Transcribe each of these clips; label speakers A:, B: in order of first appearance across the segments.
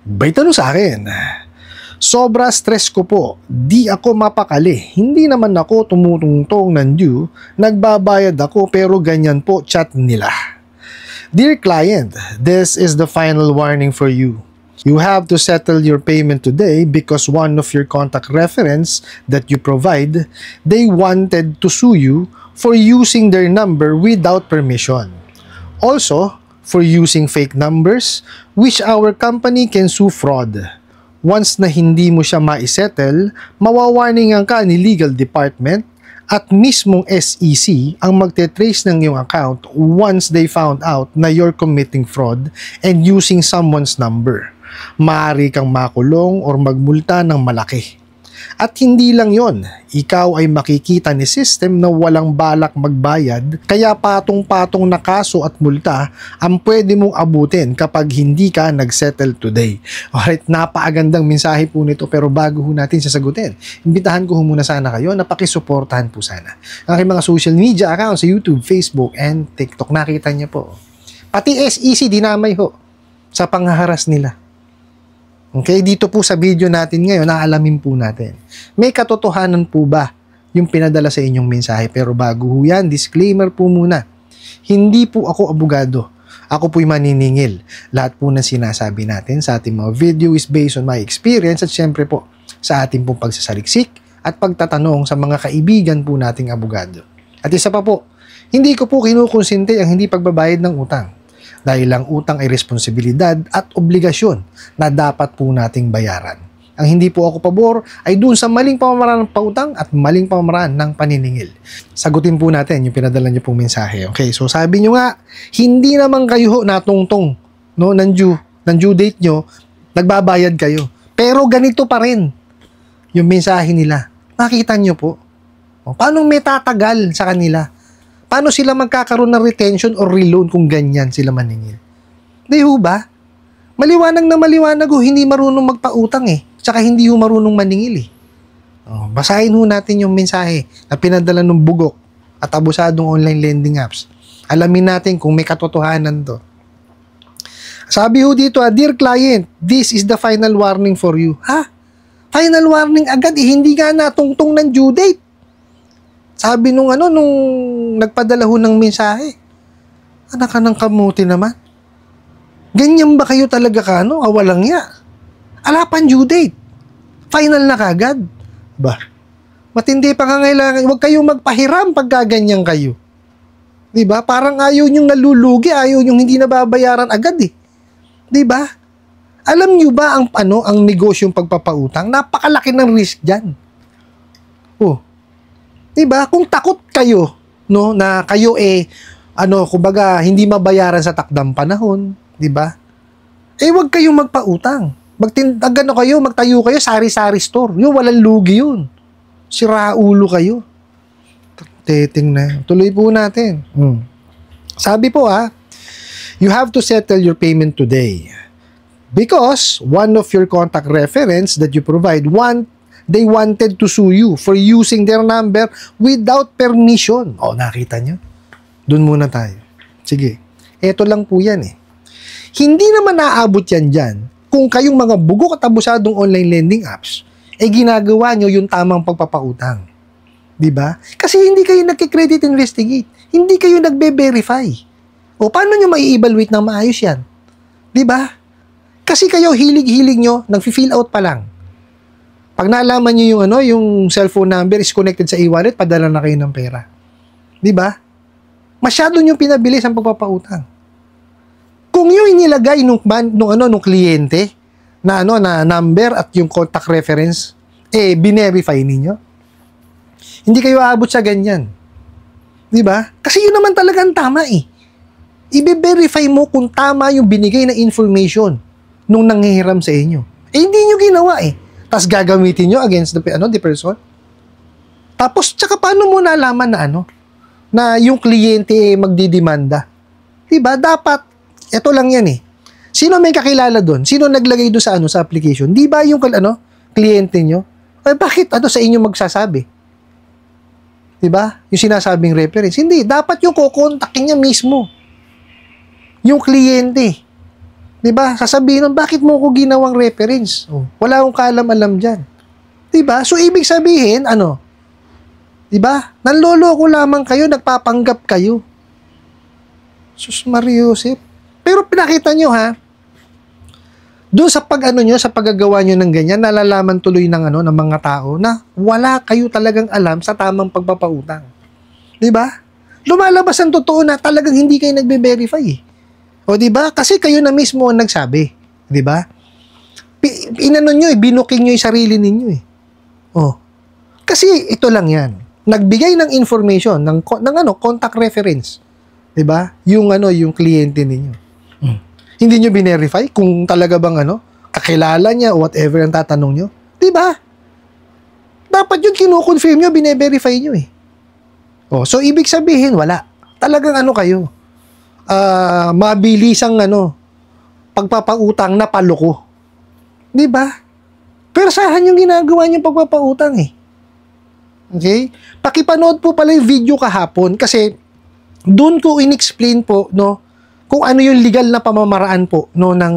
A: May tanong sa akin, sobra stress ko po, di ako mapakali, hindi naman ako tumutungtong ng due, nagbabayad ako pero ganyan po chat nila. Dear client, this is the final warning for you. You have to settle your payment today because one of your contact reference that you provide, they wanted to sue you for using their number without permission. Also, for using fake numbers, which our company can sue fraud. Once na hindi mo siya maisettle, mawawarningan ka ni legal department at mismong SEC ang magte-trace ng iyong account once they found out na you're committing fraud and using someone's number. Maaari kang makulong or magmulta ng malaki. At hindi lang yon, ikaw ay makikita ni system na walang balak magbayad, kaya patong-patong na kaso at multa ang pwede mong abutin kapag hindi ka nagsettle today. Alright, napaagandang mensahe po nito, pero bago ho natin sasagutin, imbitahan ko muna sana kayo na pakisuportahan po sana ang aking mga social media accounts sa YouTube, Facebook, and TikTok. Nakita niyo po. Pati SEC dinamay ho sa panghaharas nila. Okay, dito po sa video natin ngayon, naalamin po natin. May katotohanan po ba yung pinadala sa inyong mensahe? Pero bago ho yan, disclaimer po muna. Hindi po ako abogado. Ako po'y maniningil. Lahat po na sinasabi natin sa ating mga video is based on my experience at syempre po sa ating pong pagsasaliksik at pagtatanong sa mga kaibigan po nating abogado. At isa pa po, hindi ko po kinukonsente ang hindi pagbabayad ng utang. Dahil ang utang ay responsibilidad at obligasyon na dapat po nating bayaran. Ang hindi po ako pabor ay dun sa maling pamamaraan ng pautang at maling pamamaraan ng paniningil. Sagutin po natin yung pinadala niyo pong mensahe. Okay, so sabi niyo nga, hindi naman kayo natungtong no, ng due date niyo, nagbabayad kayo. Pero ganito pa rin yung mensahe nila. Nakita niyo po? O, paano may tatagal sa kanila? Paano sila magkakaroon ng retention or reloan kung ganyan sila maningil? Di ho ba? Maliwanag na maliwanag ho, hindi marunong magpautang eh. Tsaka hindi ho marunong maningil eh. Basahin ho natin yung mensahe na pinadala ng bugok at abusadong online lending apps. Alamin natin kung may katotohanan to. Sabi ho dito, dear client, this is the final warning for you. Ha? Final warning agad eh, hindi nga natungtong ng due date. Sabi nung nagpadala ho ng mensahe. Anak ka ng kamuti naman. Ganyan ba kayo talaga walang ya? Alapan due date. Final na kagad. Ba? Matindi pa kangailangan. Huwag kayong magpahiram pagka ganyan kayo. Diba? Parang ayaw nyong nalulugi, ayaw nyong hindi nababayaran agad eh. Diba? Alam nyo ba ang negosyong pagpapautang? Napakalaki ng risk dyan. Oh. Diba? Kung takot kayo, no, na kayo kumbaga, hindi mabayaran sa takdang panahon, diba? Wag kayong magpautang. Magtayo kayo, sari-sari store. Yung walang lugi yun. Siraulo kayo. Teting na. Tuloy po natin. Sabi po you have to settle your payment today. Because one of your contact reference that you provide, they wanted to sue you for using their number without permission. Nakita nyo? Doon muna tayo. Sige. Eto lang po yan eh. Hindi naman naaabot yan dyan kung kayong mga bugok at abusadong online lending apps ginagawa nyo yung tamang pagpapautang. Diba? Kasi hindi kayo nagki-credit investigate. Hindi kayo nagbe-verify. Paano nyo mai-evaluate ng maayos yan? Diba? Kasi kayo hilig-hilig nyo, nag-fill out pa lang. Pag nalaman niyo yung cellphone number is connected sa e-wallet, padala na kayo ng pera. 'Di ba? Masyado niyo pinabilis ang pagpapautang. Kung yung inilagay nung kliyente na number at yung contact reference binerify niyo, hindi kayo aabot sa ganyan. 'Di ba? Kasi yun naman talaga ang tama eh. Ibe-verify mo kung tama yung binigay na information nung nanghihiram sa inyo. Hindi niyo ginawa eh. Tapos gagamitin nyo against the person. Tapos, tsaka paano mo nalaman na yung kliyente magdidemanda? Diba? Dapat, ito lang yan eh. Sino may kakilala doon? Sino naglagay doon sa application? Di ba yung kliyente nyo? Bakit sa inyo magsasabi? Diba? Yung sinasabing reference. Hindi, dapat yung kukontakin niya mismo. Yung kliyente. 'Di ba? Sasabihin nun, bakit mo ko ginawang reference? Oh, wala akong kaalam-alam diyan. 'Di ba? So ibig sabihin, ano? 'Di ba? Nanloloko lamang kayo, nagpapanggap kayo. Sus Mario Joseph. Pero pinakita nyo ha, doon sa sa paggagawa nyo ng ganyan, nalalaman tuloy ng ng mga tao na wala kayo talagang alam sa tamang pagpapautang. 'Di ba? Lumalabas ang totoo na talagang hindi kayo nagbe-verify. O 'di ba? Kasi kayo na mismo ang nagsabi, 'di ba? Binuking nyo 'yung sarili ninyo eh. Oh. Kasi ito lang 'yan. Nagbigay ng information ng contact reference. 'Di ba? Yung kliyente ninyo. Hindi nyo binerify kung talaga bang kakilala niya o whatever ang tatanong nyo. 'Di ba? Dapat yun kino-confirm nyo, bine-verify nyo eh. Oh, so ibig sabihin wala. Talagang kayo. Mabilisang pagpapautang na paloko. 'Di ba? Persahan yung ginagawa niyong pagpapautang eh. Okay? Pakipanood po pala yung video kahapon kasi doon ko in-explain po kung ano yung legal na pamamaraan po ng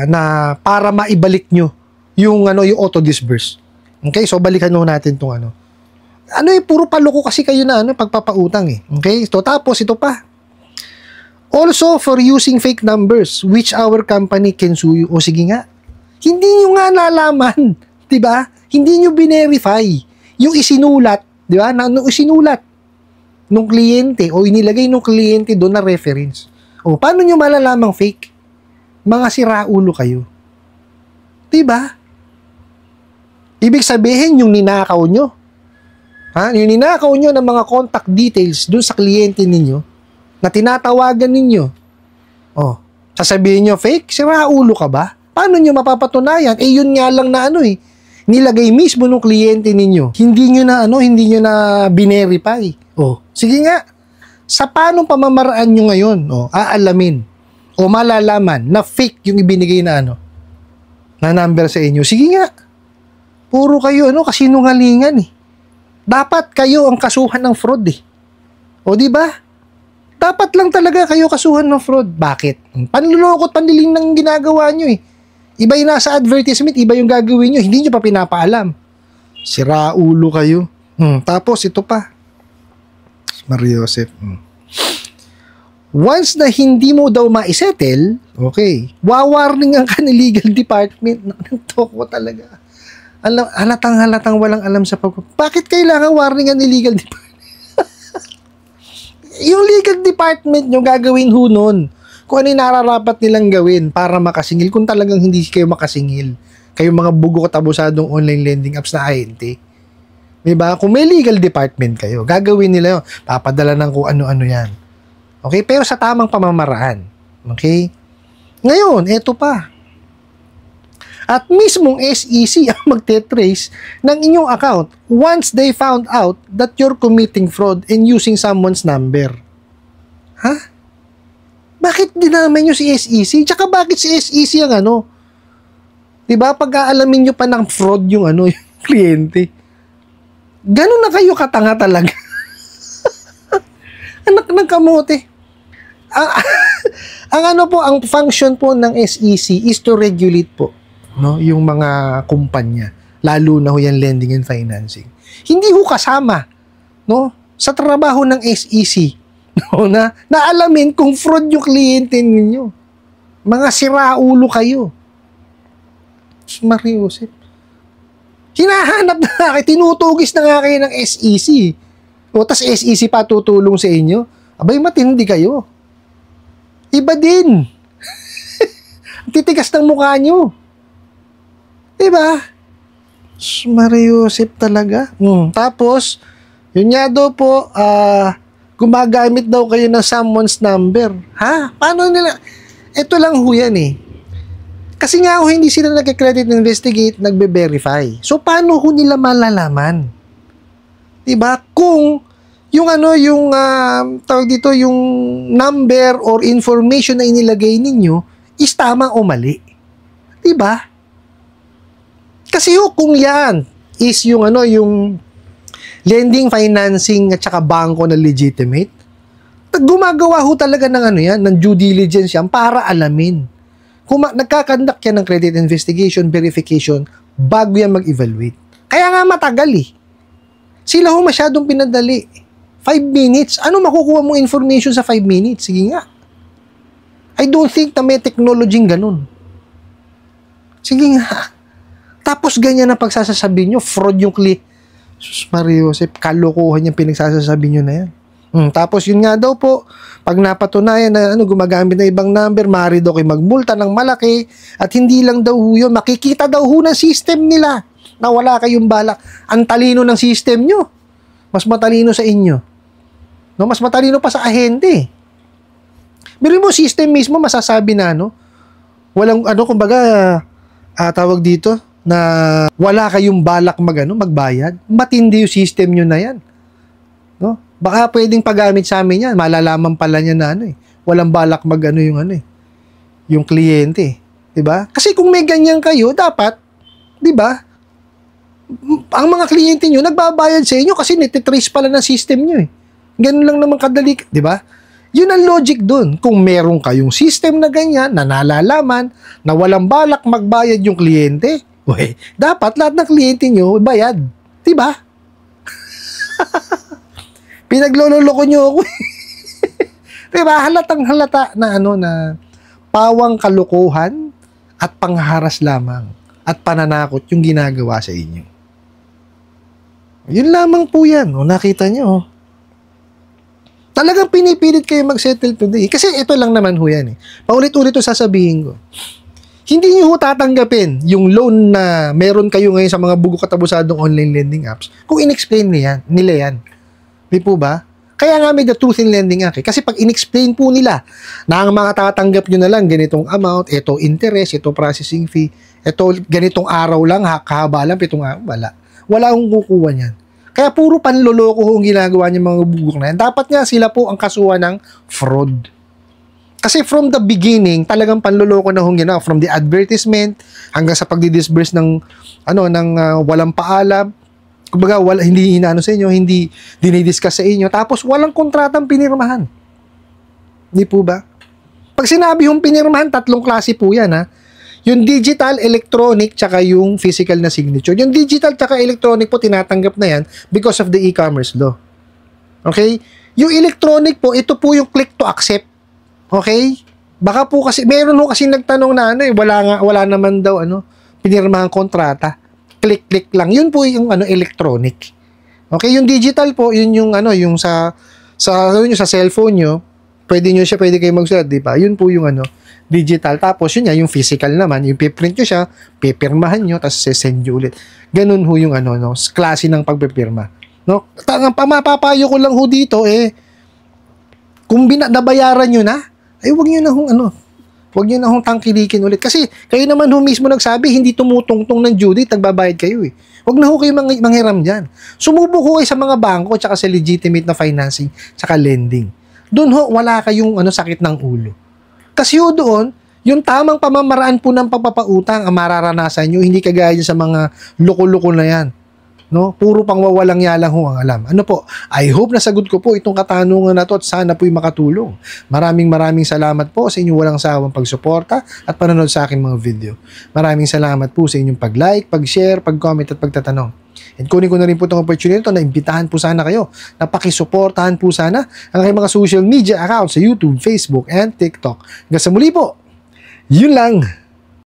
A: na para maibalik nyo yung yung auto disburse. Okay? So balikan natin tong puro paloko kasi kayo na pagpapautang eh. Okay? So tapos ito pa. Also for using fake numbers which our company can sue you. O sige nga. Hindi nyo nga nalaman, 'di ba? Hindi nyo binerify yung isinulat, 'di ba? Nung isinulat nung kliyente o inilagay nung kliyente doon na reference. O paano nyo malalamang fake? Mga siraulo kayo. 'Di ba? Ibig sabihin yung ninakaw nyo. Yung ninakaw nyo ng mga contact details doon sa kliyente ninyo na tinatawagan ninyo. Oh, sasabihin nyo fake? Siraulo ka ba? Paano nyo mapapatunayan? Yun nga lang na nilagay mismo ng kliyente ninyo. Hindi nyo na binerify. Oh, sige nga. Sa paanong pamamaraan nyo ngayon, aalamin o malalaman na fake yung ibinigay na na number sa inyo. Sige nga. Puro kayo kasinungalingan eh. Dapat kayo ang kasuhan ng fraud eh. O di ba? Dapat lang talaga kayo kasuhan ng fraud. Bakit? Panlulokot, panliling ng ginagawa nyo eh. Iba yung nasa advertisement, iba yung gagawin nyo, hindi nyo pa pinapaalam. Siraulo kayo. Tapos ito pa. Mario Joseph. Once na hindi mo daw maisettle, okay, wawarningan ka ni legal department. Toko talaga. Halatang walang alam sa bakit kailangan warningan ni legal department? Yung legal department nyo gagawin ho nun kung ano yung nararapat nilang gawin para makasingil kung talagang hindi kayo makasingil. Kayong mga bugo katabusadong online lending apps na INT. Diba? Kung may legal department kayo, gagawin nila yun. Papadala ng kung ano-ano yan. Okay? Pero sa tamang pamamaraan. Okay? Ngayon, eto pa. At mismong SEC ang magte-trace ng inyong account once they found out that you're committing fraud and using someone's number. Ha? Bakit dinamay nyo si SEC? Tsaka bakit si SEC ang diba? Pag-aalamin nyo pa ng fraud yung yung kliyente. Ganun na kayo katanga talaga. Anak ng kamote. Ang function po ng SEC is to regulate po yung mga kumpanya, lalo na yan lending and financing. Hindi ho kasama sa trabaho ng SEC na naalamin kung fraud yung kliyente ninyo. Mga siraulo kayo. Mario Joseph. Hinahanap na nga kayo, tinutugis na nga kayo ng SEC. O tas SEC pa tutulong sa inyo. Abay, matindi kayo. Iba din. Titigas ng mukha nyo. Diba? Mario Joseph talaga. Tapos, yun nga daw po, gumagamit daw kayo ng someone's number. Ha? Paano nila? Ito lang ho yan eh. Kasi nga hindi sila nag-credit investigate, nagbe-verify. So, paano ho nila malalaman? Diba? Kung yung tawag dito, yung number or information na inilagay ninyo is tama o mali. Diba? Kasi kung yan is yung lending, financing at saka bangko na legitimate, Gumagawa ho talaga ng ano yan, ng due diligence yan para alamin. Kung nagkakandak yan ng credit investigation, verification, bago yan mag-evaluate. Kaya nga matagal eh. Sila ho masyadong pinadali. 5 minutes. Ano makukuha mong information sa 5 minutes? Sige nga. I don't think na may technology ganun. Sige nga. Tapos ganyan na pagsasasabi nyo, fraud yung Sus Mario Joseph, kalokohan yung pinagsasasabi nyo na yan. Tapos yun nga daw po, pag napatunayan na gumagamit na ibang number, maaari daw kayo magmulta ng malaki at hindi lang daw ho yun, makikita daw ho ng system nila na wala kayong balak. Ang talino ng system nyo. Mas matalino sa inyo. No, mas matalino pa sa ahente. Pero mo system mismo masasabi na walang kumbaga tawag dito na wala kayong balak magbayad. Matindi yung system nyo na yan. No? Baka pwedeng paggamit sa amin yan. Malalaman pala niya na walang balak yung kliyente. 'Di ba? Kasi kung may ganyan kayo, dapat 'di ba? Ang mga kliyente nyo nagbabayad sa inyo kasi nititrace pala ng system nyo eh. Ganun lang naman kadali, 'di ba? Yun ang logic dun. Kung meron kayong system na ganyan, na nalalaman, na walang balak magbayad yung kliyente, dapat lahat ng kliyente nyo bayad. Diba? Pinaglololoko nyo ako. Diba? Halatang halata na na pawang kalokohan at pangharas lamang at pananakot yung ginagawa sa inyo. Yun lamang po yan. Nakita nyo, talagang pinipilit kayo mag-settle today. Kasi ito lang naman ho yan eh. Paulit-ulit ito sasabihin ko. Hindi nyo ho tatanggapin yung loan na meron kayo ngayon sa mga bugo katabusadong online lending apps kung in-explain nila yan. Di po ba? Kaya nga may the Truth in Lending Act. Kasi pag in-explain po nila na ang mga tatanggap nyo na lang ganitong amount, ito interest, ito processing fee, ito ganitong araw lang, kahaba lang, 7 araw, wala. Wala akong kukuha niyan. Kaya puro panloloko ho ang ginagawa niya mga bugok na yan. Dapat nga sila po ang kasuhan ng fraud. Kasi from the beginning, talagang panloloko na hong ginawa. From the advertisement hanggang sa pagdi-disburse ng walang paalam. Kumbaga, hindi inaano sa inyo, hindi dinidiscuss sa inyo. Tapos walang kontratang pinirmahan. Di po ba? Pag sinabi yung pinirmahan, 3 klase po yan ha. Yung digital, electronic, tsaka yung physical na signature. Yung digital tsaka electronic po, tinatanggap na yan because of the e-commerce law. Okay? Yung electronic po, ito po yung click to accept. Okay? Baka po kasi, meron ho kasi nagtanong na wala naman daw pinirmahang kontrata. Click lang. Yun po yung electronic. Okay? Yung digital po, yun yung yung sa cellphone nyo, pwede kayo magsulat, di ba? Yun po yung digital. Tapos yun yung physical naman, yung piprint nyo siya, pipirmahan nyo, tapos send nyo ulit. Ganun ho yung klase ng pagpipirma. No? Mapapayo ko lang ho dito kung nabayaran nyo na, wag nyo na wag nyo na hong tangkilikin ulit. Kasi kayo naman ho mismo nagsabi, hindi tumutungtong ng due date, nagbabayad kayo eh. Wag na ho kayo manghiram dyan. Sumubok ho kayo sa mga bangko, tsaka sa legitimate na financing, tsaka lending. Doon ho, wala kayong sakit ng ulo. Kasi doon, yung tamang pamamaraan po ng pagpapautang ang mararanasan nyo, hindi kagaya sa mga loko-loko na yan. No? Puro pang wawalang yalang ho ang alam. Po, I hope nasagot ko po itong katanungan na to at sana po'y makatulong. Maraming salamat po sa inyong walang sawang pagsuporta at panonood sa aking mga video. Maraming salamat po sa inyong pag-like, pag-share, pag-comment at pagtatanong. And kunin ko na rin po itong opportunity na imbitahan po sana kayo na pakisuportahan po sana ang aking mga social media accounts sa YouTube, Facebook, and TikTok. Hanggang sa muli po, yun lang.